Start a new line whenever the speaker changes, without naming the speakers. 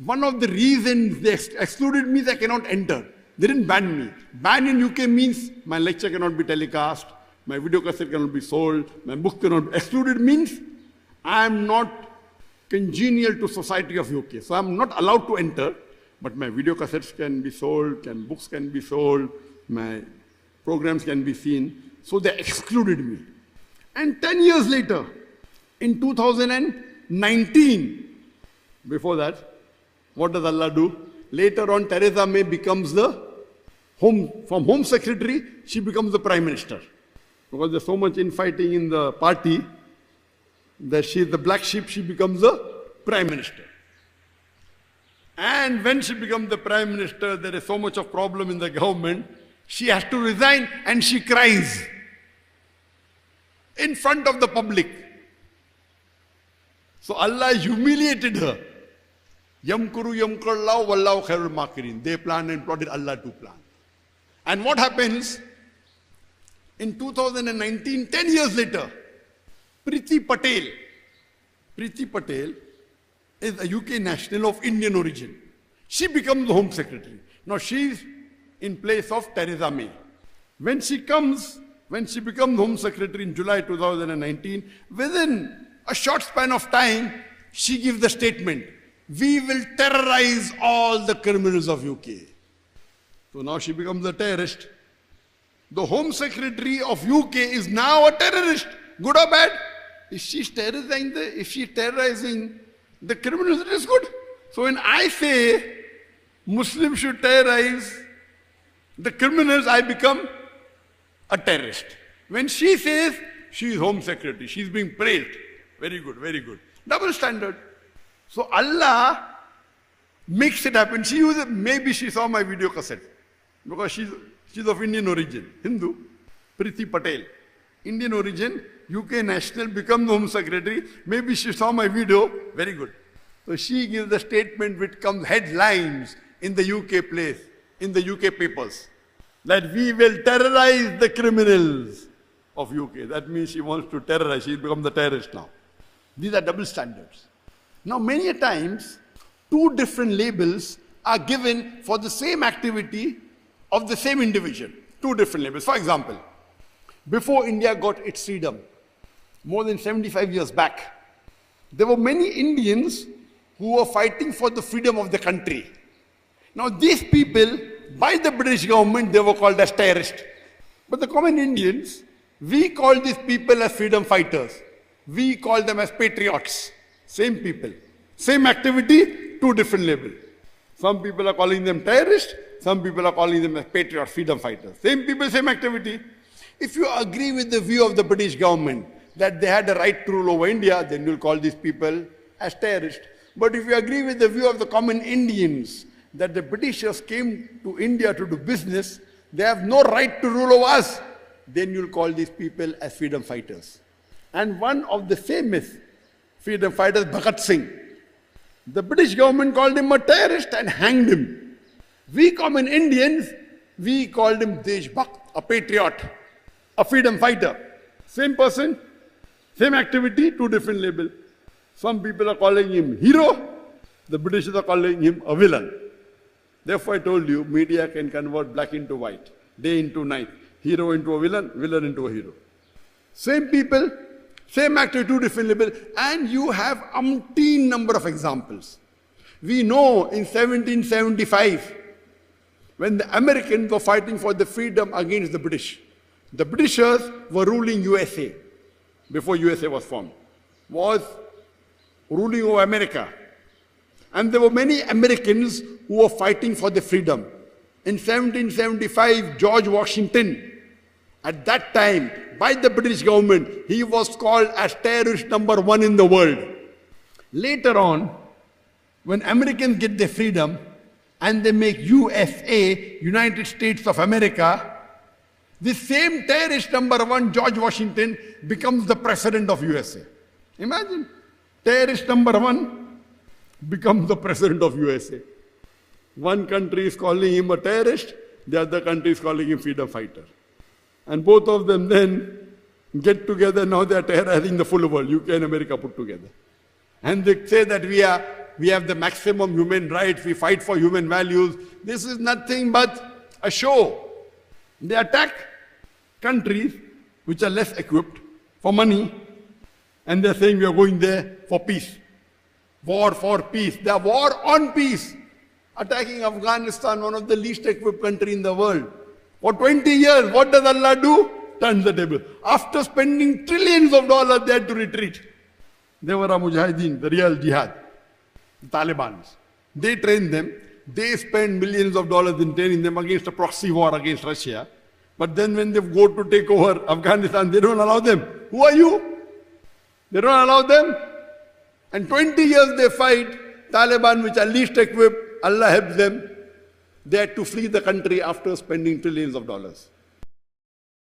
one of the reasons they excluded me is I cannot enter. They didn't ban me. Ban in UK means my lecture cannot be telecast, my video cassette cannot be sold, my book cannot be. Excluded means I am not congenial to society of UK. So I am not allowed to enter, but my video cassettes can be sold, books can be sold, my programs can be seen. So they excluded me. And 10 years later, in 2019, before that, what does Allah do? Later on, Theresa May becomes from Home Secretary, she becomes the Prime Minister. Because there's so much infighting in the party, that she is the black sheep, she becomes the Prime Minister. And when she becomes the Prime Minister, there is so much of problem in the government, she has to resign and she cries in front of the public. So Allah humiliated her. Yamkuru yamkurallahu wallahu khairul makirin. They planned and plotted, Allah to plan. And what happens? In 2019, 10 years later, Priti Patel is a UK national of Indian origin. She becomes the Home Secretary. Now she is in place of Theresa May. When she becomes Home Secretary in July 2019, within a short span of time, she gives the statement, we will terrorize all the criminals of UK. So now she becomes a terrorist. The Home Secretary of UK is now a terrorist. Good or bad? If she's terrorizing the criminals, it is good. So when I say Muslims should terrorize the criminals, I become a terrorist. When she says she is Home Secretary, she is being praised. Very good, very good. Double standard. So Allah makes it happen. Maybe she saw my video cassette because she's of Indian origin, Hindu, Priti Patel. Indian origin, UK national, becomes Home Secretary. Maybe she saw my video. Very good. So she gives the statement which comes headlines in the UK papers, that we will terrorize the criminals of UK. That means she wants to terrorize. She's become the terrorist now. These are double standards. Now, many a times, two different labels are given for the same activity of the same individual. Two different labels. For example, before India got its freedom, more than 75 years back, there were many Indians who were fighting for the freedom of the country. Now, these people, by the British government, they were called as terrorists. But the common Indians, we call these people as freedom fighters. We call them as patriots. Same people. Same activity, two different labels. Some people are calling them terrorists, some people are calling them as patriots, freedom fighters. Same people, same activity. If you agree with the view of the British government that they had a right to rule over India, then you'll call these people as terrorists. But if you agree with the view of the common Indians that the Britishers came to India to do business, they have no right to rule over us, then you'll call these people as freedom fighters. And one of the famous freedom fighters, Bhagat Singh, the British government called him a terrorist and hanged him. We common Indians, we called him Deshbhakt, a patriot, a freedom fighter. Same person, same activity, two different labels. Some people are calling him hero, the Britishers are calling him a villain. Therefore I told you, media can convert black into white, day into night, hero into a villain, villain into a hero. Same people, same actor, two different labels, and you have umpteen number of examples. We know in 1775, when the Americans were fighting for the freedom against the British, the Britishers were ruling USA, before USA was formed, was ruling over America. And there were many Americans who were fighting for the freedom. In 1775, George Washington, at that time, by the British government, he was called as terrorist number 1 in the world. Later on, when Americans get their freedom and they make USA, United States of America, the same terrorist number 1, George Washington, becomes the president of USA. Imagine, terrorist number 1 becomes the president of USA. One country is calling him a terrorist, the other country is calling him freedom fighter. And both of them then get together, now they are terrorizing the full world, UK and America put together. And they say that we are we have the maximum human rights, we fight for human values. This is nothing but a show. They attack countries which are less equipped for money, and they're saying we are going there for peace. War for peace. They are war on peace. Attacking Afghanistan, one of the least equipped country in the world. For 20 years, what does Allah do? Turns the table. After spending trillions of dollars, they had to retreat. They were a mujahideen, the real jihad. The Taliban. They trained them. They spend millions of dollars in training them against a proxy war against Russia. But then when they go to take over Afghanistan, they don't allow them. Who are you? They don't allow them. And 20 years they fight. Taliban, which are least equipped, Allah helps them. They had to flee the country after spending trillions of dollars.